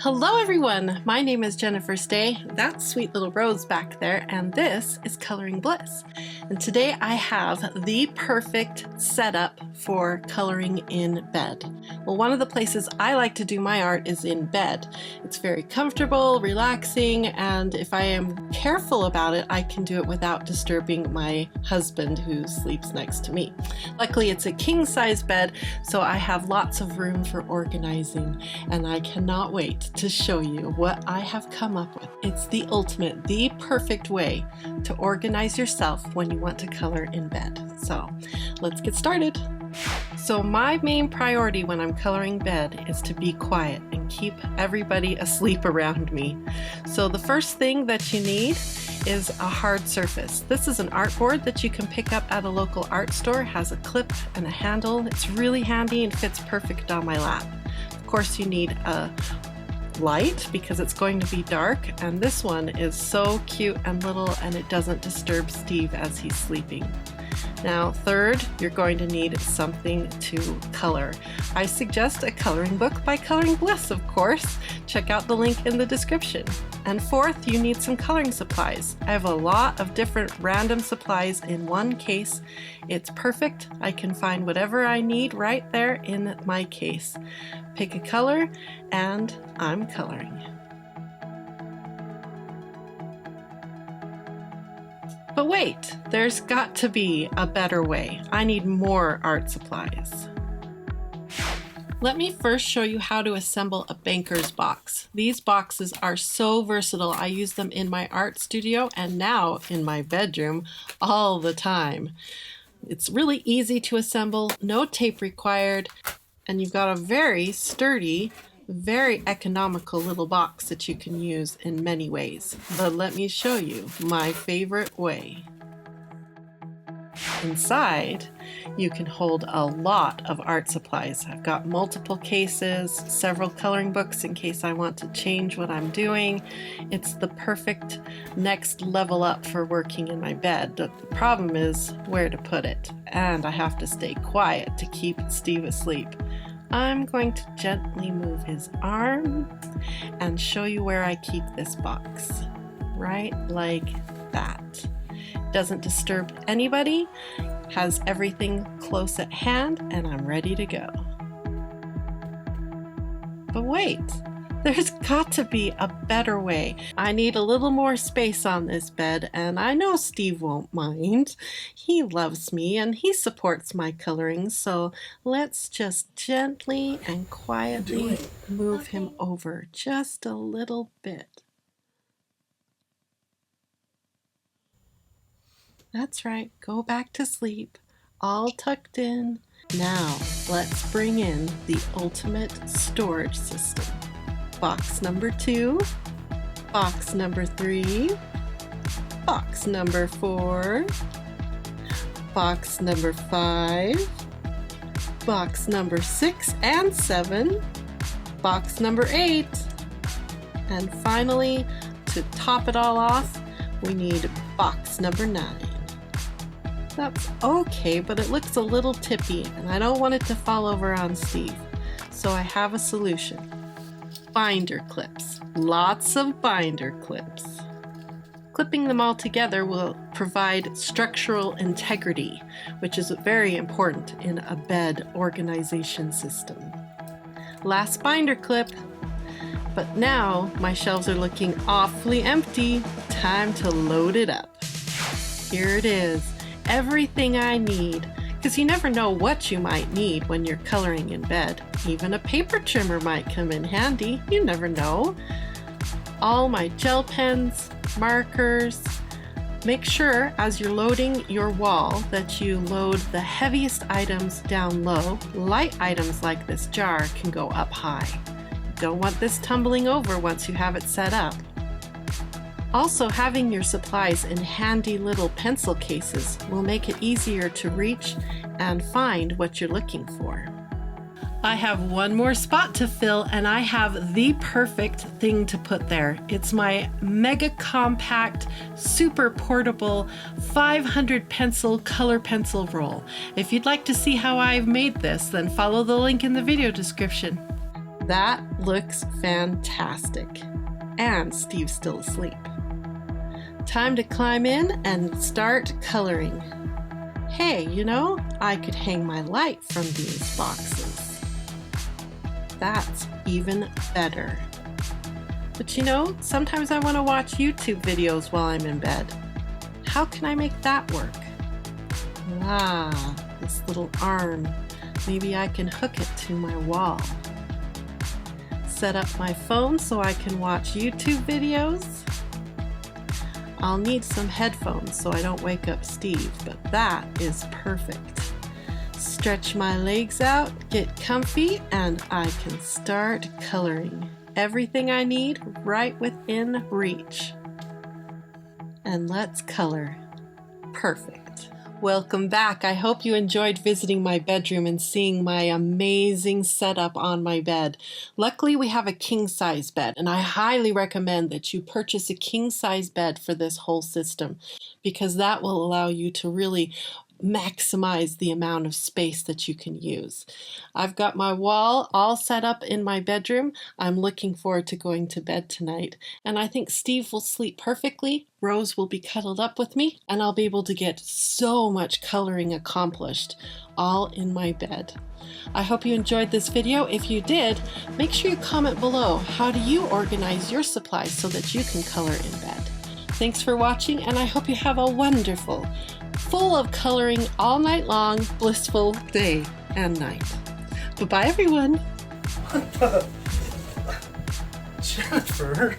Hello everyone, my name is Jennifer Stay, that's sweet little Rose back there, and this is Coloring Bliss. And today I have the perfect setup for coloring in bed. Well, one of the places I like to do my art is in bed. It's very comfortable, relaxing, and if I am careful about it, I can do it without disturbing my husband who sleeps next to me. Luckily, it's a king-size bed, so I have lots of room for organizing, and I cannot wait to show you what I have come up with. It's the ultimate, the perfect way to organize yourself when you want to color in bed. So let's get started. So my main priority when I'm coloring bed is to be quiet and keep everybody asleep around me. So the first thing that you need is a hard surface. This is an artboard that you can pick up at a local art store. It has a clip and a handle. It's really handy and fits perfect on my lap. Of course, you need a light because it's going to be dark, and this one is so cute and little and it doesn't disturb Steve as he's sleeping. Now, third, you're going to need something to color. I suggest a coloring book by Coloring Bliss, of course. Check out the link in the description. And fourth, you need some coloring supplies. I have a lot of different random supplies in one case. It's perfect. I can find whatever I need right there in my case. Pick a color, and I'm coloring. But wait, there's got to be a better way. I need more art supplies. Let me first show you how to assemble a banker's box. These boxes are so versatile. I use them in my art studio and now in my bedroom all the time. It's really easy to assemble, no tape required, and you've got a very sturdy, very economical little box that you can use in many ways. But let me show you my favorite way. Inside, you can hold a lot of art supplies. I've got multiple cases, several coloring books in case I want to change what I'm doing. It's the perfect next level up for working in my bed. The problem is where to put it, and I have to stay quiet to keep Steve asleep. I'm going to gently move his arm and show you where I keep this box. Right like that. Doesn't disturb anybody, has everything close at hand, and I'm ready to go. But wait, there's got to be a better way. I need a little more space on this bed, and I know Steve won't mind. He loves me and he supports my coloring, so let's just gently and quietly move him over just a little bit. That's right, go back to sleep, all tucked in. Now, let's bring in the ultimate storage system. Box number 2, box number 3, box number 4, box number 5, box number 6 and 7, box number 8, and finally, to top it all off, we need box number 9. That's okay, but it looks a little tippy, and I don't want it to fall over on Steve, so I have a solution. Binder clips. Lots of binder clips. Clipping them all together will provide structural integrity, which is very important in a bed organization system. Last binder clip. But now my shelves are looking awfully empty. Time to load it up. Here it is. Everything I need. Because you never know what you might need when you're coloring in bed. Even a paper trimmer might come in handy. You never know. All my gel pens, markers. Make sure as you're loading your wall that you load the heaviest items down low. Light items like this jar can go up high. Don't want this tumbling over once you have it set up. Also, having your supplies in handy little pencil cases will make it easier to reach and find what you're looking for. I have one more spot to fill, and I have the perfect thing to put there. It's my mega compact, super portable 500 pencil color pencil roll. If you'd like to see how I've made this, then follow the link in the video description. That looks fantastic. And Steve's still asleep. Time to climb in and start coloring. Hey, you know, I could hang my light from these boxes. That's even better. But you know, sometimes I want to watch YouTube videos while I'm in bed. How can I make that work? Ah, this little arm. Maybe I can hook it to my wall. Set up my phone so I can watch YouTube videos. I'll need some headphones so I don't wake up Steve, but that is perfect. Stretch my legs out, get comfy, and I can start coloring. Everything I need right within reach. And let's color. Perfect. Welcome back. I hope you enjoyed visiting my bedroom and seeing my amazing setup on my bed. Luckily, we have a king-size bed, and I highly recommend that you purchase a king-size bed for this whole system because that will allow you to really maximize the amount of space that you can use. I've got my wall all set up in my bedroom. I'm looking forward to going to bed tonight, and I think Steve will sleep perfectly. Rose will be cuddled up with me, and I'll be able to get so much coloring accomplished all in my bed. I hope you enjoyed this video. If you did, make sure you comment below. How do you organize your supplies so that you can color in bed? Thanks for watching, and I hope you have a wonderful, full of coloring all night long, blissful day and night. Bye-bye, everyone. What the? Jennifer?